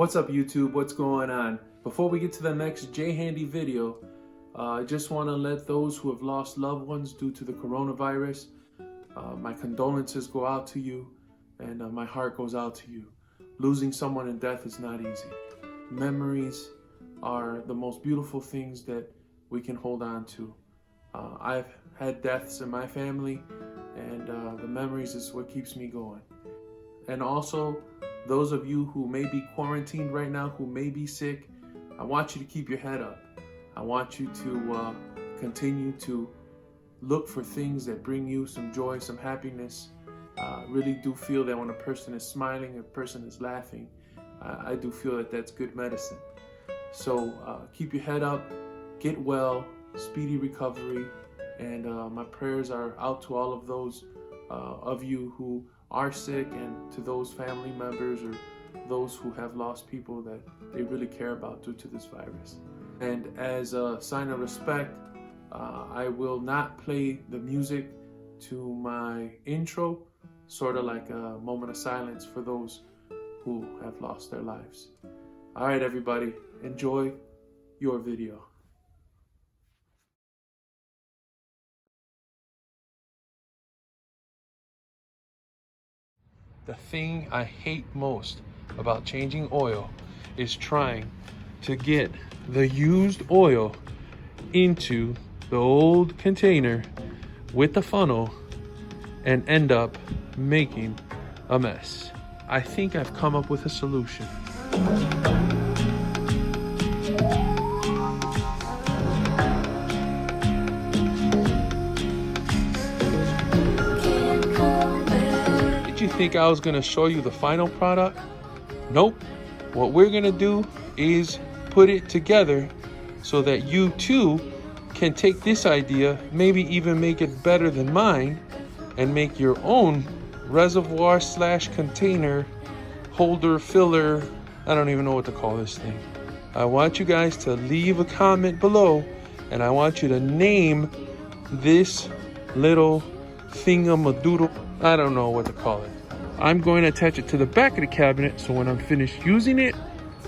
What's up YouTube? What's going on? Before we get to the next J-Handy video, I just want to let those who have lost loved ones due to the coronavirus, my condolences go out to you, and my heart goes out to you. Losing someone in death is not easy. Memories are the most beautiful things that we can hold on to. I've had deaths in my family, and the memories is what keeps me going. And also, those of you who may be quarantined right now, who may be sick, I want you to keep your head up. I want you to continue to look for things that bring you some joy, some happiness. Really do feel that when a person is smiling, a person is laughing, I do feel that that's good medicine. So keep your head up, get well, speedy recovery, and my prayers are out to all of those of you who are sick, and to those family members or those who have lost people that they really care about due to this virus. And as a sign of respect, I will not play the music to my intro, sort of like a moment of silence for those who have lost their lives. All right, everybody, enjoy your video. The thing I hate most about changing oil is trying to get the used oil into the old container with the funnel and end up making a mess. I think I've come up with a solution. Did you think I was gonna show you the final product? Nope. What we're gonna do is put it together so that you too can take this idea, maybe even make it better than mine, and make your own reservoir / container holder filler. I don't even know what to call this thing. I want you guys to leave a comment below, and I want you to name this little thingamadoodle. I don't know what to call it. I'm going to attach it to the back of the cabinet, so when I'm finished using it,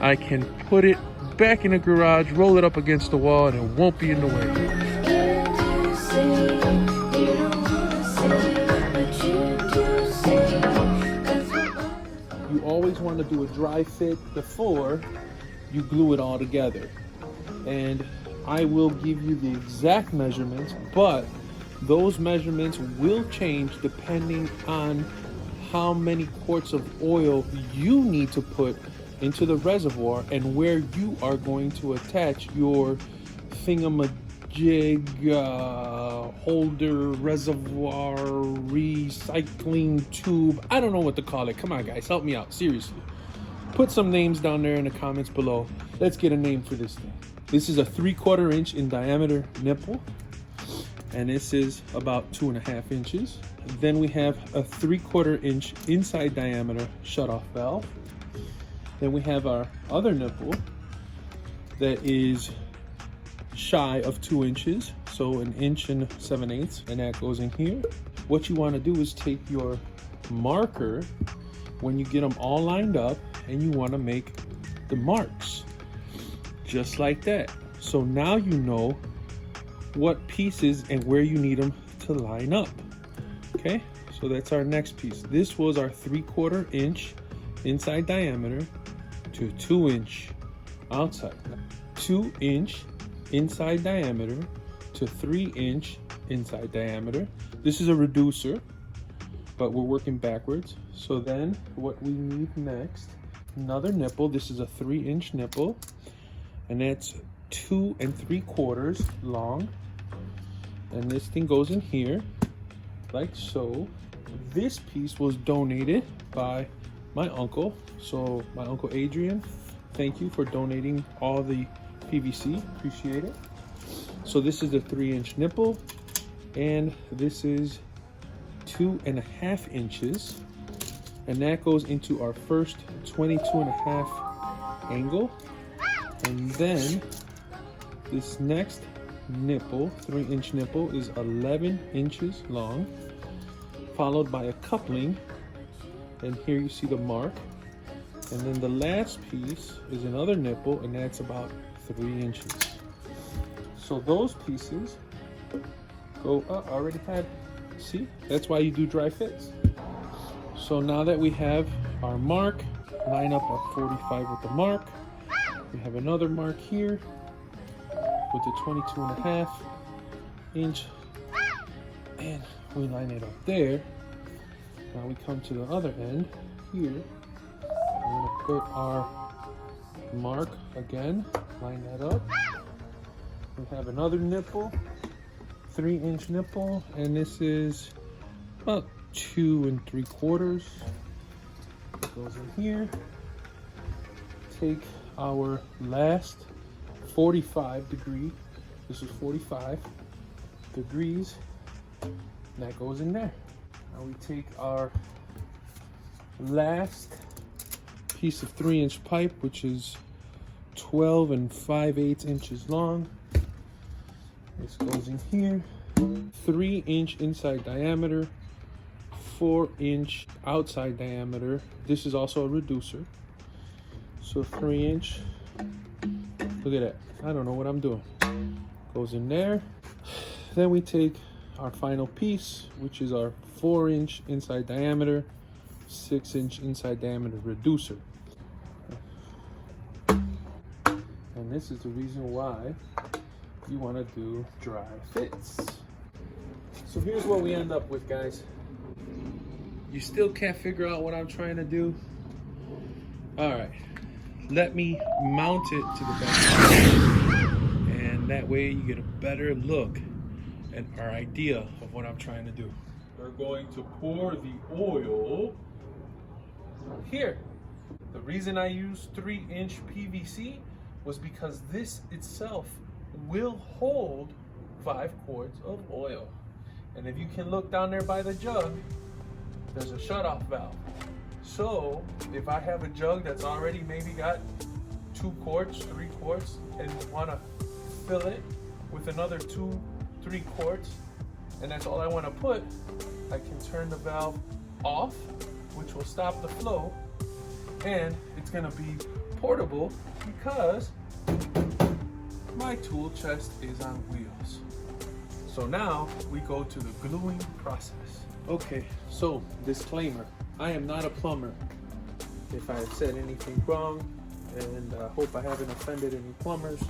I can put it back in the garage, roll it up against the wall, and it won't be in the way. You always want to do a dry fit before you glue it all together. And I will give you the exact measurements, but those measurements will change depending on how many quarts of oil you need to put into the reservoir and where you are going to attach your thingamajig holder reservoir recycling tube. I don't know what to call it. Come on, guys, help me out. Seriously. Put some names down there in the comments below. Let's get a name for this thing. This is a 3/4 inch in diameter nipple, and this is about 2.5 inches. Then we have a 3/4 inch inside diameter shutoff valve. Then we have our other nipple that is shy of 2 inches, so 1 7/8 inches, and that goes in here. What you want to do is take your marker when you get them all lined up, and you want to make the marks just like that. So now you know what pieces and where you need them to line up. Okay, so that's our next piece. This was our 3/4 inch inside diameter to 2 inch outside, 2 inch inside diameter to 3 inch inside diameter. This is a reducer, but we're working backwards. So then what we need next, another nipple. This is a 3 inch nipple, and that's 2 3/4 long. And this thing goes in here like so. This piece was donated by my uncle. So my Uncle Adrian, thank you for donating all the PVC, appreciate it. So this is a 3 inch nipple, and this is 2.5 inches, and that goes into our first 22.5 angle. And then this next nipple, 3 inch nipple, is 11 inches long, followed by a coupling, and here you see the mark. And then the last piece is another nipple, and that's about 3 inches. So those pieces go up. I already had, see? That's why you do dry fits. So now that we have our mark, line up our 45 with the mark. We have another mark here with the 22.5 inch, and we line it up there. Now we come to the other end here. We're gonna put our mark again, line that up. We have another nipple, 3 inch nipple, and this is about 2 3/4. It goes in here. Take our last 45 degree. This is 45 degrees. And that goes in there. Now we take our last piece of 3 inch pipe, which is 12 5/8 inches long. This goes in here. 3 inch inside diameter, 4 inch outside diameter. This is also a reducer. So 3 inch. Look at that. I don't know what I'm doing. Goes in there. Then we take our final piece, which is our 4 inch inside diameter, 6 inch inside diameter reducer. And this is the reason why you want to do dry fits. So here's what we end up with, guys. You still can't figure out what I'm trying to do? All right, let me mount it to the back, and that way you get a better look at our idea of what I'm trying to do. We're going to pour the oil here. The reason I used 3 inch PVC was because this itself will hold 5 quarts of oil. And if you can look down there by the jug, there's a shutoff valve. So if I have a jug that's already maybe got 2 quarts, 3 quarts, and want to fill it with another 2, 3 quarts, and that's all I want to put, I can turn the valve off, which will stop the flow, and it's going to be portable because my tool chest is on wheels. So now we go to the gluing process. Okay, so disclaimer, I am not a plumber. If I have said anything wrong, and I hope I haven't offended any plumbers,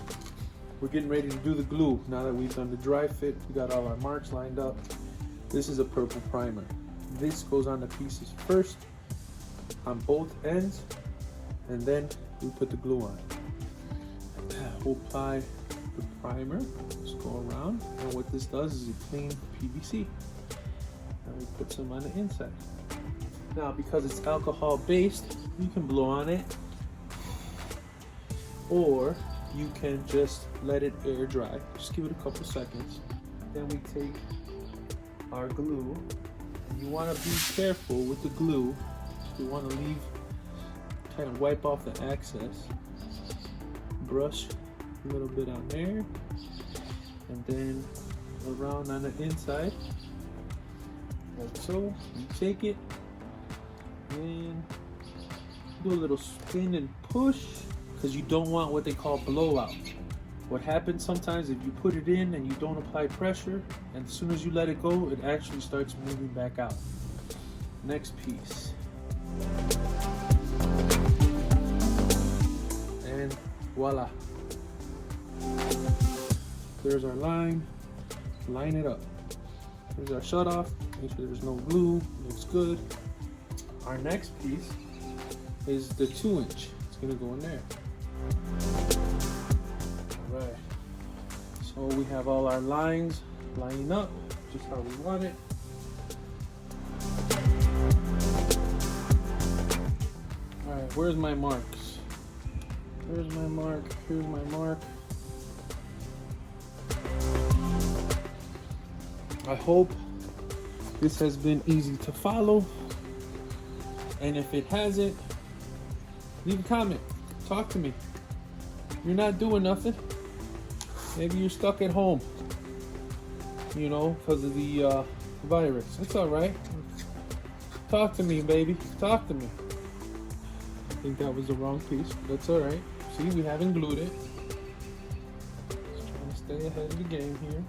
we're getting ready to do the glue. Now that we've done the dry fit, we got all our marks lined up. This is a purple primer. This goes on the pieces first on both ends, and then we put the glue on. We'll apply the primer, just go around, and what this does is it cleans PVC. And we put some on the inside. Now, because it's alcohol based, you can blow on it, or you can just let it air dry. Just give it a couple seconds. Then we take our glue, and you want to be careful with the glue. You want to leave, kind of wipe off the excess. Brush a little bit on there, and then around on the inside, like so. You take it and do a little spin and push, because you don't want what they call blowout. What happens sometimes if you put it in and you don't apply pressure, and as soon as you let it go, it actually starts moving back out. Next piece. And voila. There's our line. Line it up. There's our shut off. Make sure there's no glue. Looks good. Our next piece is the 2 inch. It's gonna go in there. Alright. So we have all our lines lining up just how we want it. Alright, where's my marks? Here's my mark. Here's my mark. I hope this has been easy to follow, and if it hasn't, leave a comment, talk to me. You're not doing nothing. Maybe you're stuck at home, you know, because of the virus. It's all right. Talk to me, baby. Talk to me. think that was the wrong piece. That's all right. See, we haven't glued it. Just trying to stay ahead of the game here.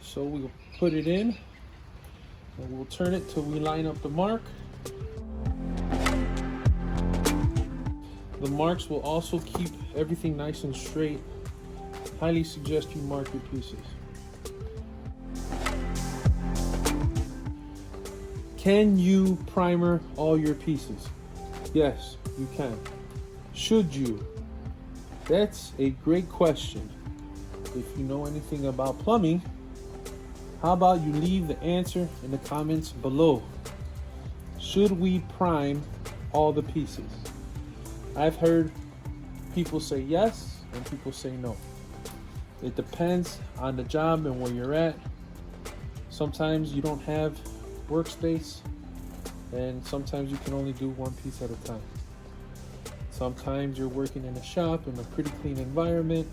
So we'll put it in, and we'll turn it till we line up the mark. The marks will also keep everything nice and straight. Highly suggest you mark your pieces. Can you primer all your pieces? Yes, you can. Should you? That's a great question. If you know anything about plumbing, how about you leave the answer in the comments below? Should we prime all the pieces? I've heard people say yes and people say no. It depends on the job and where you're at. Sometimes you don't have workspace, and sometimes you can only do one piece at a time. Sometimes you're working in a shop in a pretty clean environment,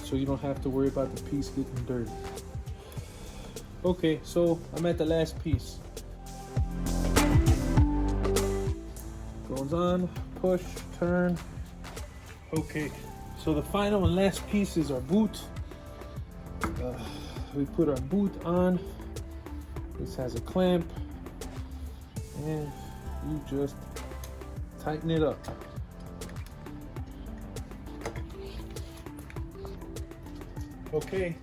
so you don't have to worry about the piece getting dirty. Okay, so I'm at the last piece. Goes on, push, turn. Okay, so the final and last piece is our boot. We put our boot on. This has a clamp, and you just tighten it up. Okay,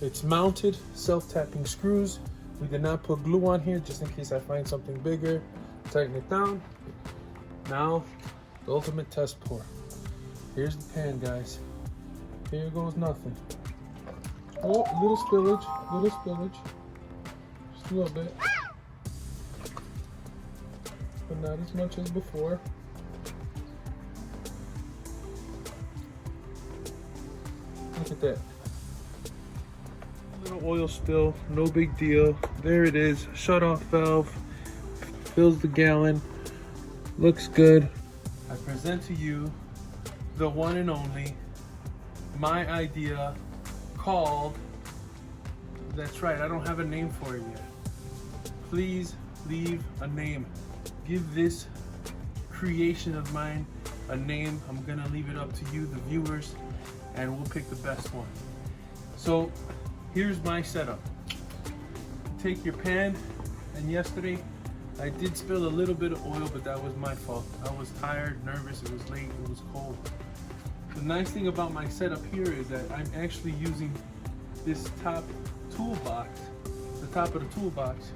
it's mounted, self-tapping screws. We did not put glue on here just in case I find something bigger. Tighten it down. Now, the ultimate test pour. Here's the pan, guys. Here goes nothing. Oh, little spillage, little spillage. Just a little bit. But not as much as before. Look at that. Little oil spill, no big deal. There it is, shut off valve. Fills the gallon. Looks good. I present to you the one and only, my idea, called, that's right, I don't have a name for it yet. Please leave a name. Give this creation of mine a name. I'm gonna leave it up to you, the viewers, and we'll pick the best one. So here's my setup. Take your pan, and yesterday I did spill a little bit of oil, but that was my fault. I was tired, nervous, it was late, it was cold. The nice thing about my setup here is that I'm actually using this top toolbox, the top of the toolbox,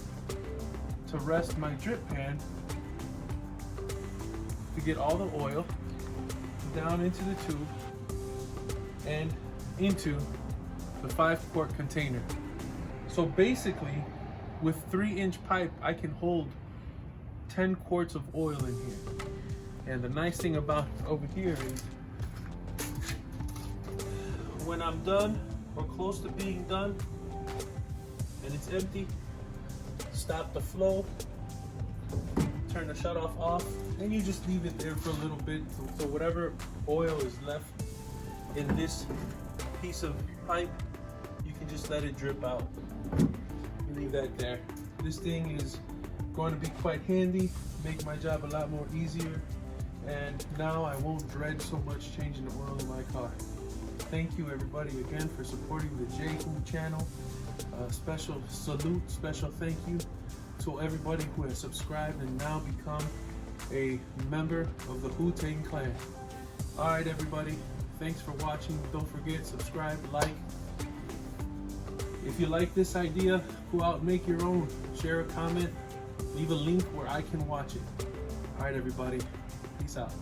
to rest my drip pan to get all the oil down into the tube and into the 5-quart container. So basically, with 3-inch pipe, I can hold 10 quarts of oil in here. And the nice thing about over here is when I'm done or close to being done and it's empty, stop the flow, turn the shutoff off, and you just leave it there for a little bit so whatever oil is left in this piece of pipe, you can just let it drip out. Leave that there. This thing is going to be quite handy, make my job a lot more easier, and now I won't dread so much changing the oil in my car. Thank you everybody again for supporting the J Who channel. Special salute, special thank you to everybody who has subscribed and now become a member of the Wu Tang Clan. Alright everybody, thanks for watching. Don't forget, subscribe, like. If you like this idea, go out and make your own. Share a comment, leave a link where I can watch it. Alright everybody, peace out.